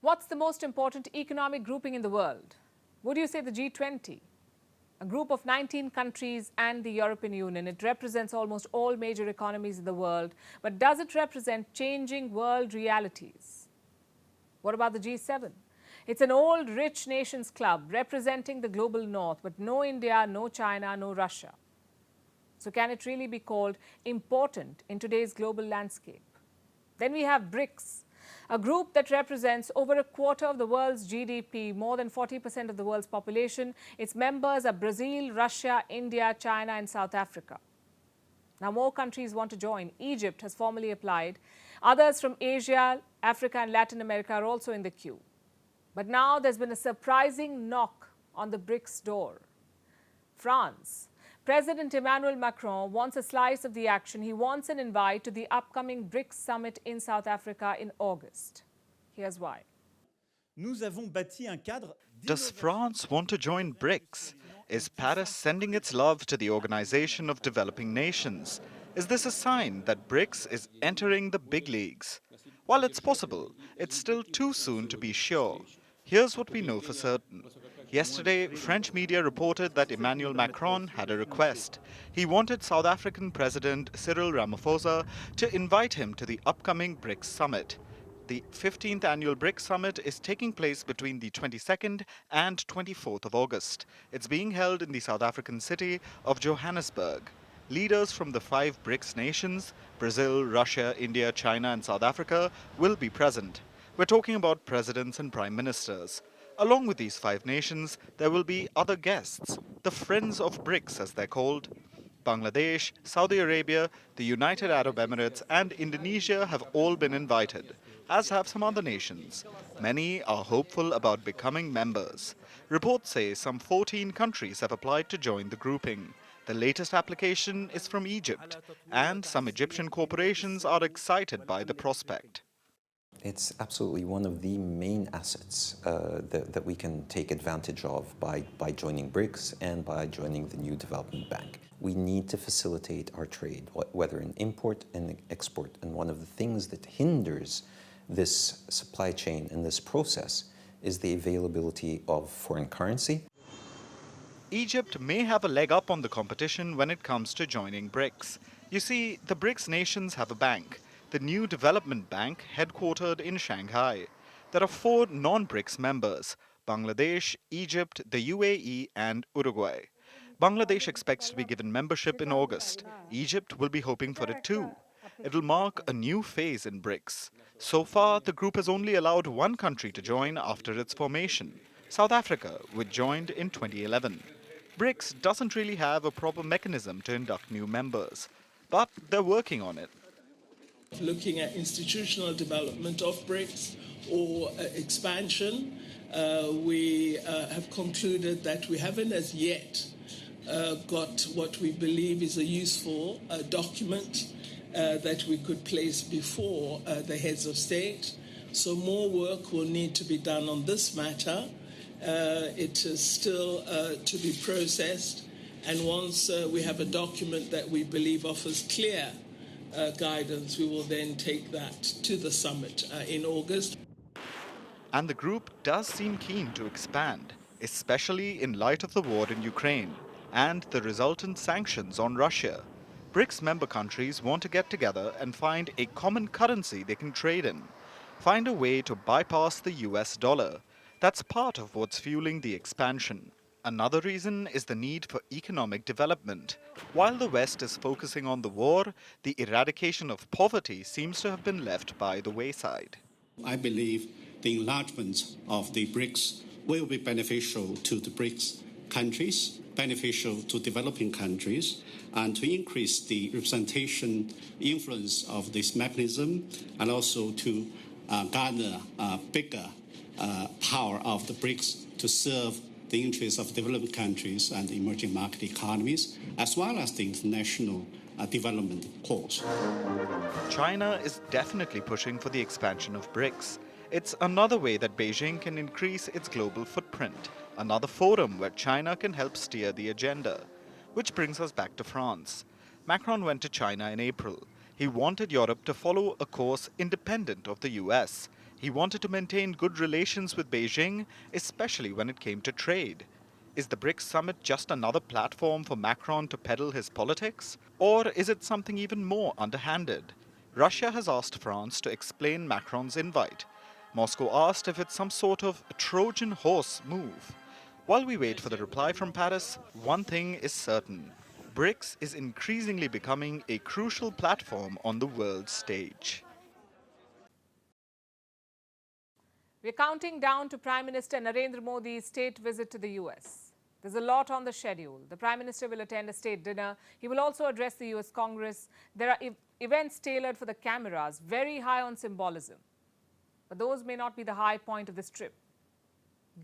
What's the most important economic grouping in the world? Would you say the G20? A group of 19 countries and the European Union. It represents almost all major economies in the world. But does it represent changing world realities? What about the G7? It's an old, rich nations club representing the global north, but no India, no China, no Russia. So can it really be called important in today's global landscape? Then we have BRICS, a group that represents over a quarter of the world's GDP, more than 40% of the world's population. Its members are Brazil, Russia, India, China, and South Africa. Now, more countries want to join. Egypt has formally applied. Others from Asia, Africa, and Latin America are also in the queue. But now there's been a surprising knock on the BRICS door. France. President Emmanuel Macron wants a slice of the action. He wants an invite to the upcoming BRICS summit in South Africa in August. Here's why. Does France want to join BRICS? Is Paris sending its love to the Organization of Developing Nations? Is this a sign that BRICS is entering the big leagues? While it's possible, it's still too soon to be sure. Here's what we know for certain. Yesterday, French media reported that Emmanuel Macron had a request. He wanted South African President Cyril Ramaphosa to invite him to the upcoming BRICS summit. The 15th annual BRICS summit is taking place between the 22nd and 24th of August. It's being held in the South African city of Johannesburg. Leaders from the 5 BRICS nations, Brazil, Russia, India, China, and South Africa, will be present. We're talking about presidents and prime ministers. Along with these 5 nations, there will be other guests, the Friends of BRICS as they're called. Bangladesh, Saudi Arabia, the United Arab Emirates and Indonesia have all been invited, as have some other nations. Many are hopeful about becoming members. Reports say some 14 countries have applied to join the grouping. The latest application is from Egypt, and some Egyptian corporations are excited by the prospect. It's absolutely one of the main assets that we can take advantage of by joining BRICS and by joining the new development bank. We need to facilitate our trade, whether in import and export. And one of the things that hinders this supply chain and this process is the availability of foreign currency. Egypt may have a leg up on the competition when it comes to joining BRICS. You see, the BRICS nations have a bank, the New Development Bank, headquartered in Shanghai. There are 4 non-BRICS members: Bangladesh, Egypt, the UAE, and Uruguay. Bangladesh expects to be given membership in August. Egypt will be hoping for it too. It'll mark a new phase in BRICS. So far, the group has only allowed 1 country to join after its formation, South Africa, which joined in 2011. BRICS doesn't really have a proper mechanism to induct new members, but they're working on it. Looking at institutional development of BRICS or expansion, we have concluded that we haven't as yet got what we believe is a useful document that we could place before the heads of state. So more work will need to be done on this matter. It is still to be processed, and once we have a document that we believe offers clear guidance, we will then take that to the summit in August. And the group does seem keen to expand, especially in light of the war in Ukraine and the resultant sanctions on Russia. BRICS member countries want to get together and find a common currency they can trade in, find a way to bypass the US dollar. That's part of what's fueling the expansion. Another reason is the need for economic development. While the West is focusing on the war, the eradication of poverty seems to have been left by the wayside. I believe the enlargement of the BRICS will be beneficial to the BRICS countries, beneficial to developing countries, and to increase the representation influence of this mechanism, and also to garner bigger power of the BRICS to serve the interests of developing countries and emerging market economies, as well as the international development cause. China is definitely pushing for the expansion of BRICS. It's another way that Beijing can increase its global footprint, another forum where China can help steer the agenda. Which brings us back to France. Macron went to China in April. He wanted Europe to follow a course independent of the US. He wanted to maintain good relations with Beijing, especially when it came to trade. Is the BRICS summit just another platform for Macron to peddle his politics? Or is it something even more underhanded? Russia has asked France to explain Macron's invite. Moscow asked if it's some sort of Trojan horse move. While we wait for the reply from Paris, one thing is certain. BRICS is increasingly becoming a crucial platform on the world stage. We're counting down to Prime Minister Narendra Modi's state visit to the US. There's a lot on the schedule. The Prime Minister will attend a state dinner. He will also address the US Congress. There are events tailored for the cameras, very high on symbolism. But those may not be the high point of this trip.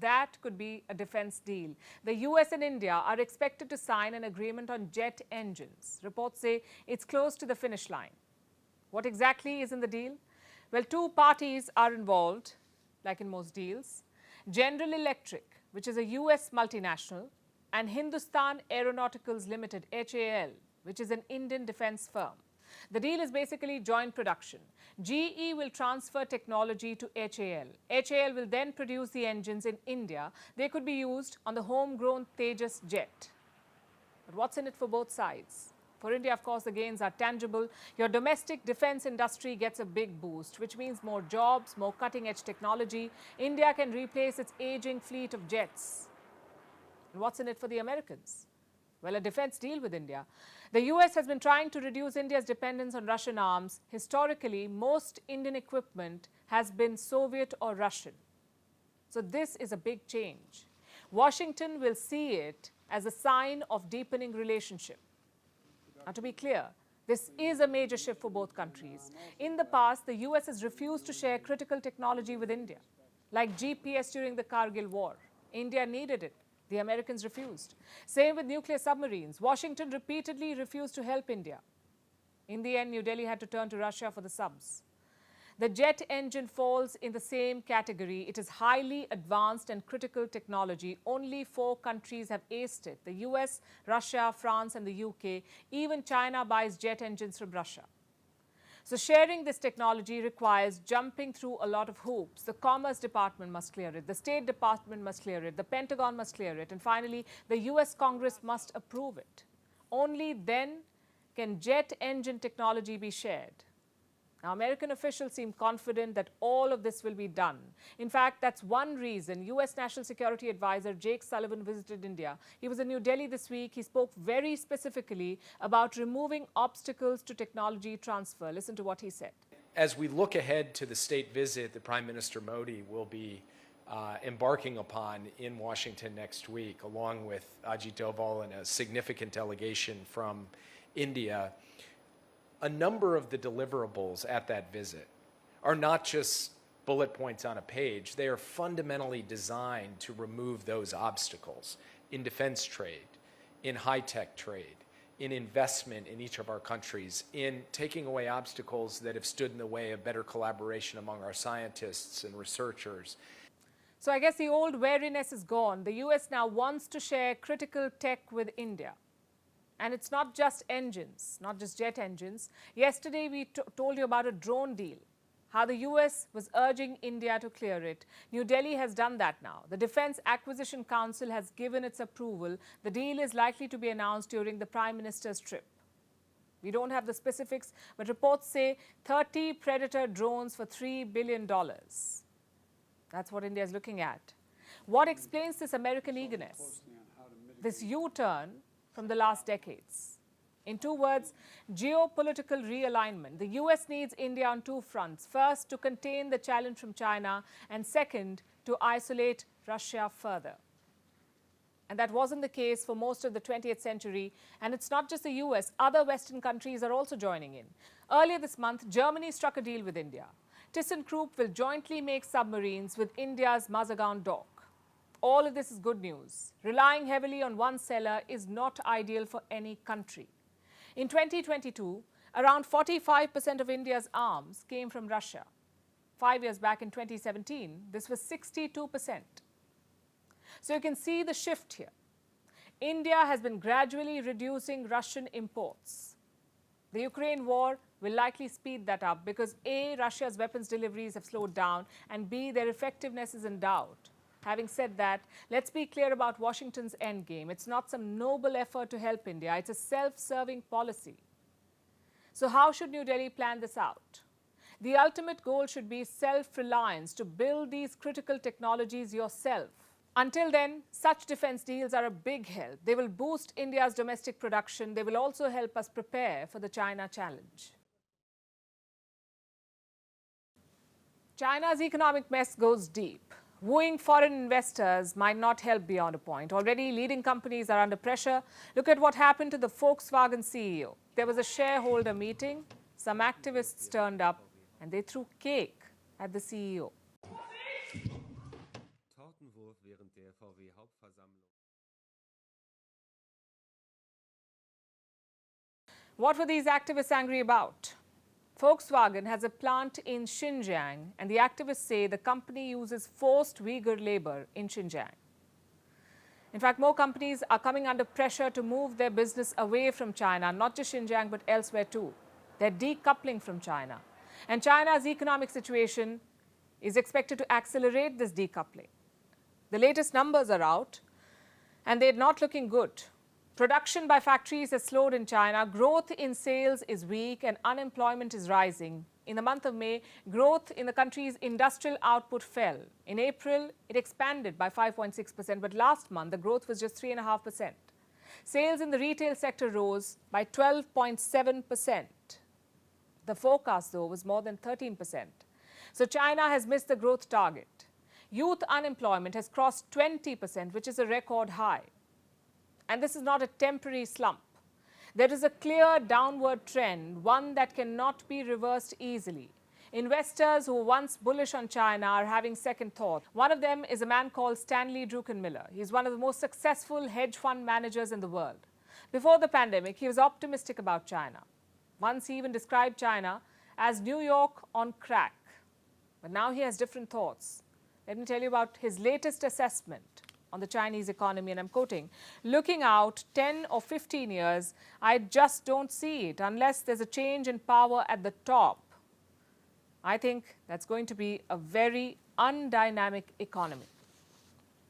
That could be a defense deal. The US and India are expected to sign an agreement on jet engines. Reports say it's close to the finish line. What exactly is in the deal? Well, two parties are involved, like in most deals. General Electric, which is a US multinational, and Hindustan Aeronauticals Limited, HAL, which is an Indian defense firm. The deal is basically joint production. GE will transfer technology to HAL. HAL will then produce the engines in India. They could be used on the homegrown Tejas jet. But what's in it for both sides? For India, of course, the gains are tangible. Your domestic defense industry gets a big boost, which means more jobs, more cutting-edge technology. India can replace its aging fleet of jets. And what's in it for the Americans? Well, a defense deal with India. The US has been trying to reduce India's dependence on Russian arms. Historically, most Indian equipment has been Soviet or Russian. So this is a big change. Washington will see it as a sign of deepening relationship. Now, to be clear, this is a major shift for both countries. In the past, the US has refused to share critical technology with India, like GPS during the Kargil War. India needed it. The Americans refused. Same with nuclear submarines. Washington repeatedly refused to help India. In the end, New Delhi had to turn to Russia for the subs. The jet engine falls in the same category. It is highly advanced and critical technology. Only 4 countries have aced it: the US, Russia, France, and the UK. Even China buys jet engines from Russia. So sharing this technology requires jumping through a lot of hoops. The Commerce Department must clear it. The State Department must clear it. The Pentagon must clear it. And finally, the US Congress must approve it. Only then can jet engine technology be shared. Now, American officials seem confident that all of this will be done. In fact, that's one reason US National Security Advisor Jake Sullivan visited India. He was in New Delhi this week. He spoke very specifically about removing obstacles to technology transfer. Listen to what he said. As we look ahead to the state visit that Prime Minister Modi will be embarking upon in Washington next week, along with Ajit Doval and a significant delegation from India, a number of the deliverables at that visit are not just bullet points on a page. They are fundamentally designed to remove those obstacles in defense trade, in high-tech trade, in investment in each of our countries, in taking away obstacles that have stood in the way of better collaboration among our scientists and researchers. So I guess the old wariness is gone. The US now wants to share critical tech with India. And it's not just engines, not just jet engines. Yesterday, we told you about a drone deal, how the US was urging India to clear it. New Delhi has done that now. The Defense Acquisition Council has given its approval. The deal is likely to be announced during the Prime Minister's trip. We don't have the specifics, but reports say 30 Predator drones for $3 billion. That's what India is looking at. What explains this American eagerness? This U-turn from the last decades. In 2 words, geopolitical realignment. The US needs India on 2 fronts. First, to contain the challenge from China, and second, to isolate Russia further. And that wasn't the case for most of the 20th century. And it's not just the US. Other Western countries are also joining in. Earlier this month, Germany struck a deal with India. ThyssenKrupp will jointly make submarines with India's Mazagon dock. All of this is good news. Relying heavily on one seller is not ideal for any country. In 2022, around 45% of India's arms came from Russia. 5 years back in 2017, this was 62%. So you can see the shift here. India has been gradually reducing Russian imports. The Ukraine war will likely speed that up because A, Russia's weapons deliveries have slowed down, and B, their effectiveness is in doubt. Having said that, let's be clear about Washington's endgame. It's not some noble effort to help India. It's a self-serving policy. So how should New Delhi plan this out? The ultimate goal should be self-reliance, to build these critical technologies yourself. Until then, such defense deals are a big help. They will boost India's domestic production. They will also help us prepare for the China challenge. China's economic mess goes deep. Wooing foreign investors might not help beyond a point. Already, leading companies are under pressure. Look at what happened to the Volkswagen CEO. There was a shareholder meeting. Some activists turned up and they threw cake at the CEO. What were these activists angry about? Volkswagen has a plant in Xinjiang, and the activists say the company uses forced Uyghur labor in Xinjiang. In fact, more companies are coming under pressure to move their business away from China, not just Xinjiang, but elsewhere too. They're decoupling from China. And China's economic situation is expected to accelerate this decoupling. The latest numbers are out, and they're not looking good. Production by factories has slowed in China, growth in sales is weak, and unemployment is rising. In the month of May, growth in the country's industrial output fell. In April, it expanded by 5.6%, but last month the growth was just 3.5%. Sales in the retail sector rose by 12.7%. The forecast, though, was more than 13%. So China has missed the growth target. Youth unemployment has crossed 20%, which is a record high. And this is not a temporary slump. There is a clear downward trend, one that cannot be reversed easily. Investors who were once bullish on China are having second thought. One of them is a man called Stanley Druckenmiller. He's one of the most successful hedge fund managers in the world. Before the pandemic, he was optimistic about China. Once he even described China as New York on crack. But now he has different thoughts. Let me tell you about his latest assessment on the Chinese economy, and I'm quoting, "Looking out 10 or 15 years, I just don't see it unless there's a change in power at the top. I think that's going to be a very undynamic economy."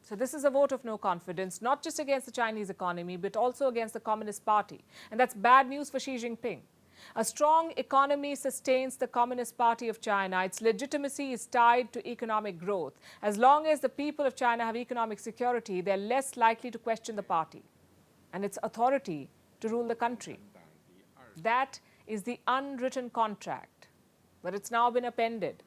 So this is a vote of no confidence, not just against the Chinese economy, but also against the Communist Party. And that's bad news for Xi Jinping. A strong economy sustains the Communist Party of China. Its legitimacy is tied to economic growth. As long as the people of China have economic security, they're less likely to question the party and its authority to rule the country. That is the unwritten contract, but it's now been appended.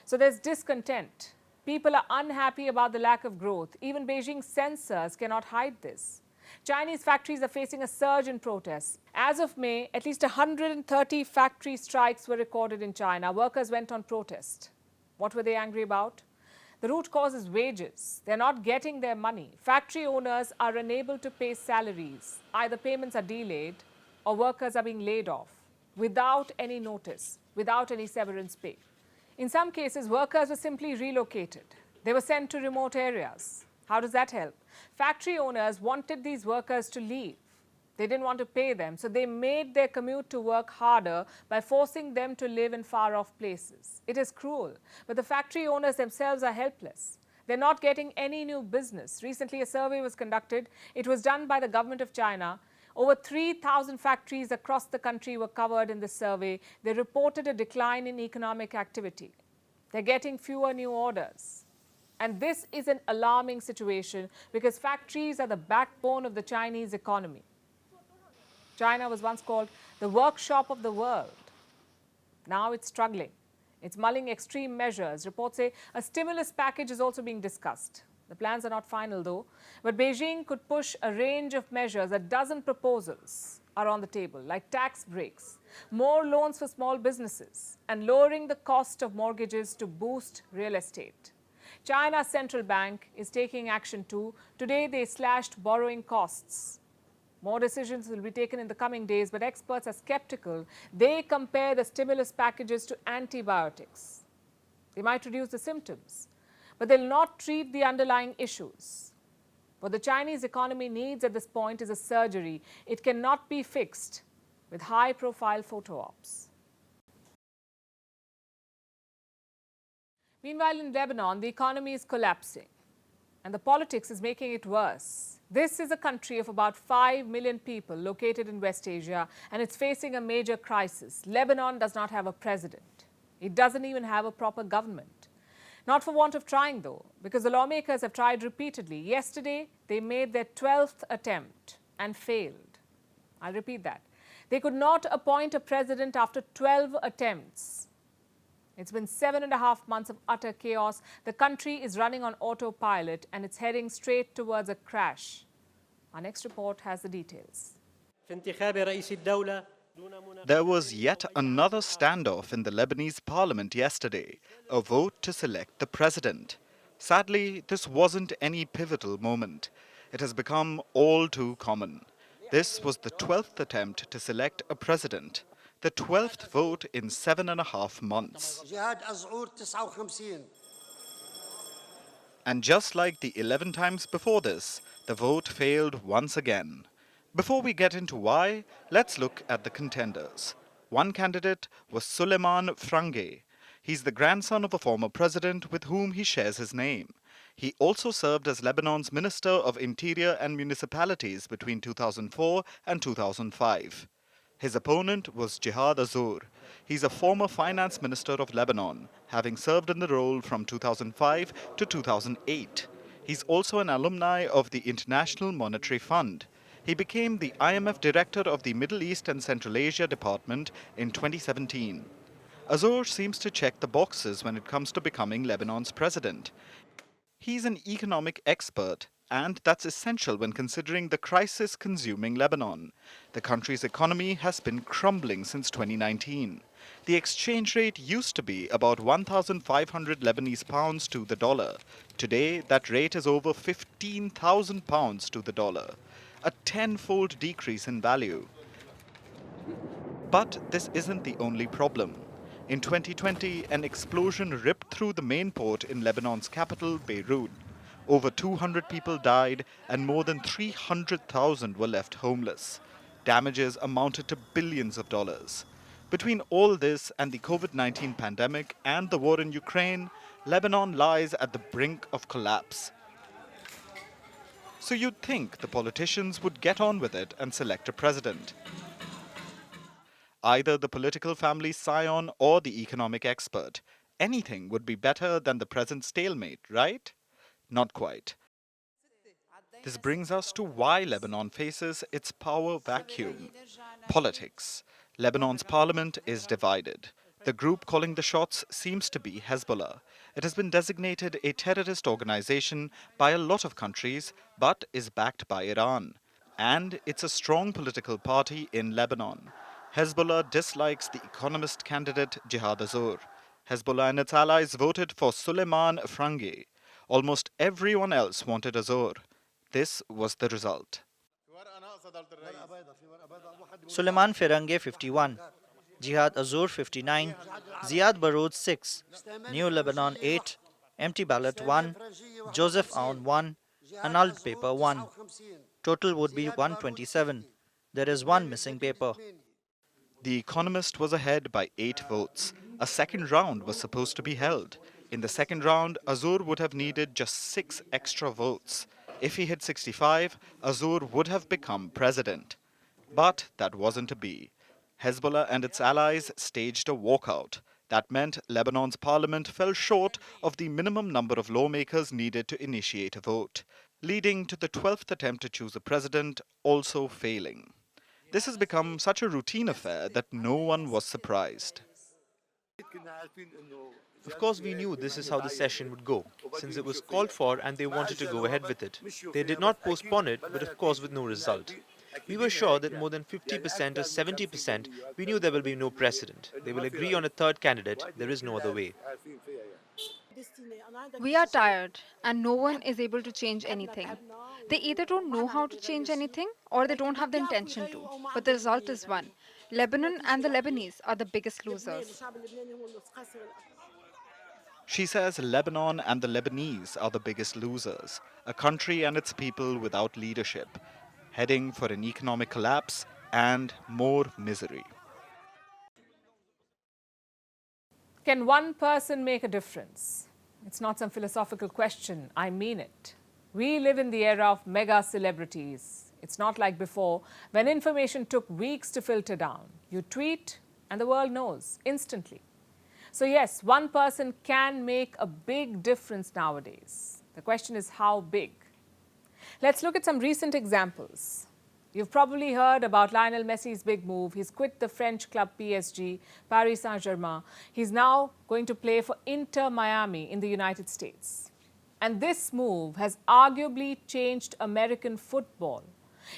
So there's discontent. People are unhappy about the lack of growth. Even Beijing's censors cannot hide this. Chinese factories are facing a surge in protests. As of May, at least 130 factory strikes were recorded in China. Workers went on protest. What were they angry about? The root cause is wages. They're not getting their money. Factory owners are unable to pay salaries. Either payments are delayed or workers are being laid off without any notice, without any severance pay. In some cases, workers were simply relocated. They were sent to remote areas. How does that help? Factory owners wanted these workers to leave. They didn't want to pay them, so they made their commute to work harder by forcing them to live in far-off places. It is cruel, but the factory owners themselves are helpless. They're not getting any new business. Recently, a survey was conducted. It was done by the government of China. Over 3,000 factories across the country were covered in this survey. They reported a decline in economic activity. They're getting fewer new orders. And this is an alarming situation because factories are the backbone of the Chinese economy. China was once called the workshop of the world. Now it's struggling. It's mulling extreme measures. Reports say a stimulus package is also being discussed. The plans are not final, though. But Beijing could push a range of measures. A dozen proposals are on the table, like tax breaks, more loans for small businesses, and lowering the cost of mortgages to boost real estate. China's central bank is taking action too. Today, they slashed borrowing costs. More decisions will be taken in the coming days, but experts are skeptical. They compare the stimulus packages to antibiotics. They might reduce the symptoms, but they'll not treat the underlying issues. What the Chinese economy needs at this point is a surgery. It cannot be fixed with high-profile photo ops. Meanwhile, in Lebanon, the economy is collapsing and the politics is making it worse. This is a country of about 5 million people located in West Asia, and it's facing a major crisis. Lebanon does not have a president. It doesn't even have a proper government. Not for want of trying, though, because the lawmakers have tried repeatedly. Yesterday, they made their 12th attempt and failed. I'll repeat that. They could not appoint a president after 12 attempts. It's been 7.5 months of utter chaos. The country is running on autopilot and it's heading straight towards a crash. Our next report has the details. There was yet another standoff in the Lebanese parliament yesterday, a vote to select the president. Sadly, this wasn't any pivotal moment. It has become all too common. This was the 12th attempt to select a president, the 12th vote in 7.5 months. And just like the 11 times before this, the vote failed once again. Before we get into why, let's look at the contenders. One candidate was Suleiman Frange. He's the grandson of a former president with whom he shares his name. He also served as Lebanon's Minister of Interior and Municipalities between 2004 and 2005. His opponent was Jihad Azur. He's a former finance minister of Lebanon, having served in the role from 2005 to 2008. He's also an alumni of the International Monetary Fund. He became the IMF Director of the Middle East and Central Asia Department in 2017. Azur seems to check the boxes when it comes to becoming Lebanon's president. He's an economic expert, and that's essential when considering the crisis consuming Lebanon. The country's economy has been crumbling since 2019. The exchange rate used to be about 1,500 Lebanese pounds to the dollar. Today, that rate is over 15,000 pounds to the dollar, a tenfold decrease in value. But this isn't the only problem. In 2020, an explosion ripped through the main port in Lebanon's capital, Beirut. Over 200 people died and more than 300,000 were left homeless. Damages amounted to billions of dollars. Between all this and the COVID-19 pandemic and the war in Ukraine, Lebanon lies at the brink of collapse. So you'd think the politicians would get on with it and select a president. Either the political family's scion or the economic expert. Anything would be better than the present stalemate, right? Not quite. This brings us to why Lebanon faces its power vacuum. Politics. Lebanon's parliament is divided. The group calling the shots seems to be Hezbollah. It has been designated a terrorist organization by a lot of countries, but is backed by Iran. And it's a strong political party in Lebanon. Hezbollah dislikes the economist candidate Jihad Azur. Hezbollah and its allies voted for Suleiman Frange. Almost everyone else wanted Azur. This was the result. Suleiman Frange 51, Jihad Azur 59, Ziad Baroud 6, New Lebanon 8, Empty Ballot 1, Joseph Aoun 1, Annulled Paper 1. Total would be 127. There is one missing paper. The Economist was ahead by 8 votes. A second round was supposed to be held. In the second round, Azur would have needed just 6 extra votes. If he hit 65, Azur would have become president. But that wasn't to be. Hezbollah and its allies staged a walkout. That meant Lebanon's parliament fell short of the minimum number of lawmakers needed to initiate a vote, leading to the 12th attempt to choose a president also failing. This has become such a routine affair that no one was surprised. Of course, we knew this is how the session would go, since it was called for and they wanted to go ahead with it. They did not postpone it, but of course with no result. We were sure that more than 50% or 70%, we knew there will be no precedent. They will agree on a third candidate. There is no other way. We are tired and no one is able to change anything. They either don't know how to change anything or they don't have the intention to. But the result is one. Lebanon and the Lebanese are the biggest losers. She says Lebanon and the Lebanese are the biggest losers, a country and its people without leadership, heading for an economic collapse and more misery. Can one person make a difference? It's not some philosophical question. I mean it. We live in the era of mega celebrities. It's not like before, when information took weeks to filter down. You tweet and the world knows instantly. So yes, one person can make a big difference nowadays. The question is how big? Let's look at some recent examples. You've probably heard about Lionel Messi's big move. He's quit the French club PSG, Paris Saint-Germain. He's now going to play for Inter Miami in the United States. And this move has arguably changed American football.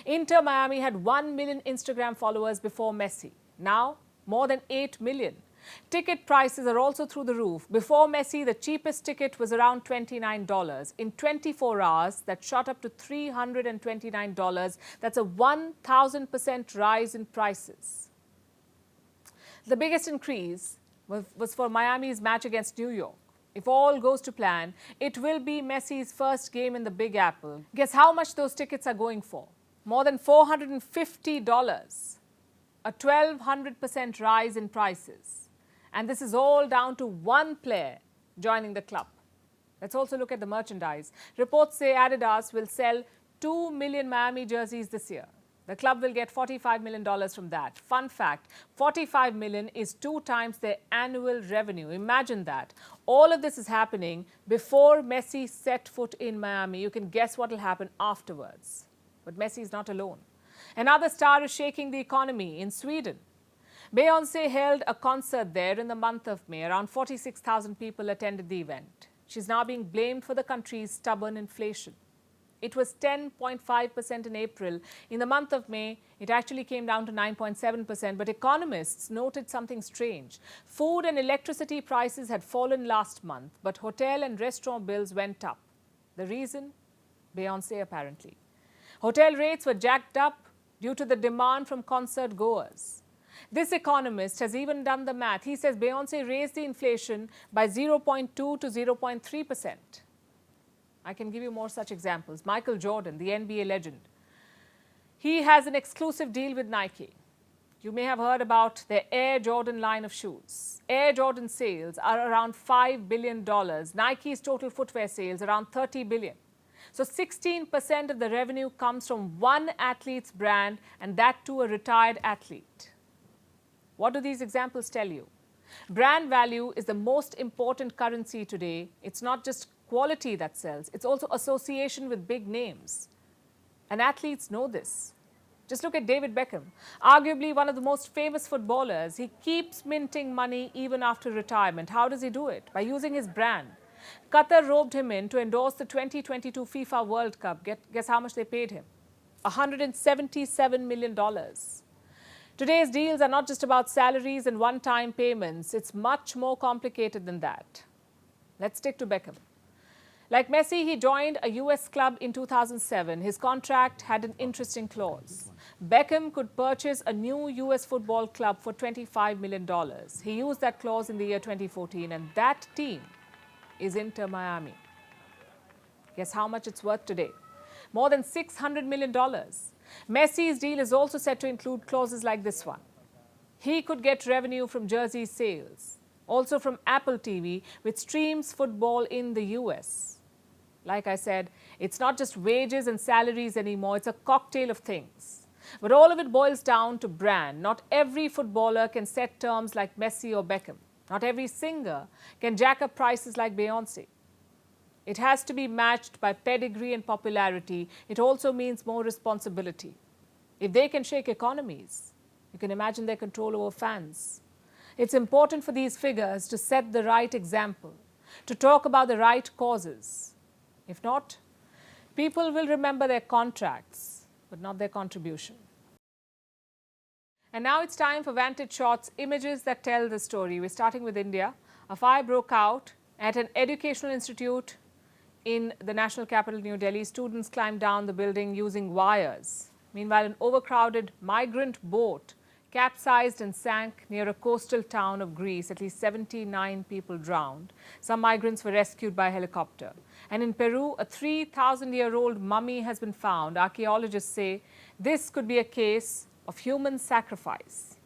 Inter Miami had 1 million Instagram followers before Messi. Now, more than 8 million. Ticket prices are also through the roof. Before Messi, the cheapest ticket was around $29. In 24 hours, that shot up to $329. That's a 1,000% rise in prices. The biggest increase was for Miami's match against New York. If all goes to plan, it will be Messi's first game in the Big Apple. Guess how much those tickets are going for? More than $450. A 1,200% rise in prices. And this is all down to one player joining the club. Let's also look at the merchandise. Reports say Adidas will sell 2 million Miami jerseys this year. The club will get $45 million from that. Fun fact, $45 million is 2 times their annual revenue. Imagine that. All of this is happening before Messi set foot in Miami. You can guess what will happen afterwards. But Messi is not alone. Another star is shaking the economy in Sweden. Beyoncé held a concert there in the month of May. Around 46,000 people attended the event. She's now being blamed for the country's stubborn inflation. It was 10.5% in April. In the month of May, it actually came down to 9.7%. But economists noted something strange. Food and electricity prices had fallen last month, but hotel and restaurant bills went up. The reason? Beyoncé, apparently. Hotel rates were jacked up due to the demand from concert goers. This economist has even done the math. He says Beyoncé raised the inflation by 0.2 to 0.3%. I can give you more such examples. Michael Jordan, the NBA legend. He has an exclusive deal with Nike. You may have heard about their Air Jordan line of shoes. Air Jordan sales are around $5 billion. Nike's total footwear sales around $30 billion. So 16% of the revenue comes from one athlete's brand, and that too a retired athlete. What do these examples tell you? Brand value is the most important currency today. It's not just quality that sells, it's also association with big names. And athletes know this. Just look at David Beckham, arguably one of the most famous footballers. He keeps minting money even after retirement. How does he do it? By using his brand. Qatar roped him in to endorse the 2022 FIFA World Cup. Guess how much they paid him? $177 million. Today's deals are not just about salaries and one-time payments. It's much more complicated than that. Let's stick to Beckham. Like Messi, he joined a US club in 2007. His contract had an interesting clause. Beckham could purchase a new US football club for $25 million. He used that clause in the year 2014, and that team is Inter Miami. Guess how much it's worth today? More than $600 million. Messi's deal is also set to include clauses like this one. He could get revenue from jersey sales, also from Apple TV, which streams football in the US. Like I said, it's not just wages and salaries anymore, it's a cocktail of things. But all of it boils down to brand. Not every footballer can set terms like Messi or Beckham. Not every singer can jack up prices like Beyoncé. It has to be matched by pedigree and popularity. It also means more responsibility. If they can shake economies, you can imagine their control over fans. It's important for these figures to set the right example, to talk about the right causes. If not, people will remember their contracts, but not their contribution. And now it's time for Vantage Shots, images that tell the story. We're starting with India. A fire broke out at an educational institute in the national capital, New Delhi. Students climbed down the building using wires. Meanwhile, an overcrowded migrant boat capsized and sank near a coastal town of Greece. At least 79 people drowned. Some migrants were rescued by helicopter. And in Peru, a 3,000-year-old mummy has been found. Archaeologists say this could be a case of human sacrifice.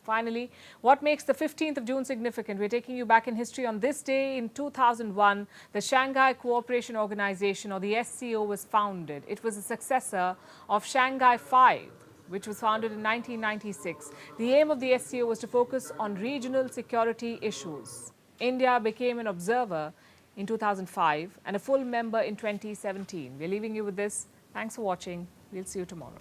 Finally, what makes the 15th of June significant? We're taking you back in history. On this day in 2001, the Shanghai Cooperation Organization, or the SCO, was founded. It was a successor of Shanghai 5, which was founded in 1996. The aim of the SCO was to focus on regional security issues. India became an observer in 2005 and a full member in 2017. We're leaving you with this. Thanks for watching. We'll see you tomorrow.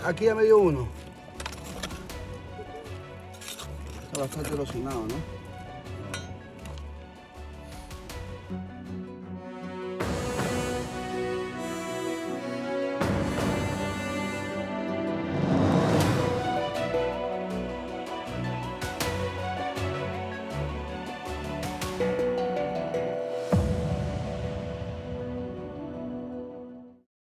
Aquí ya me dio uno. Está bastante erosionado, ¿no?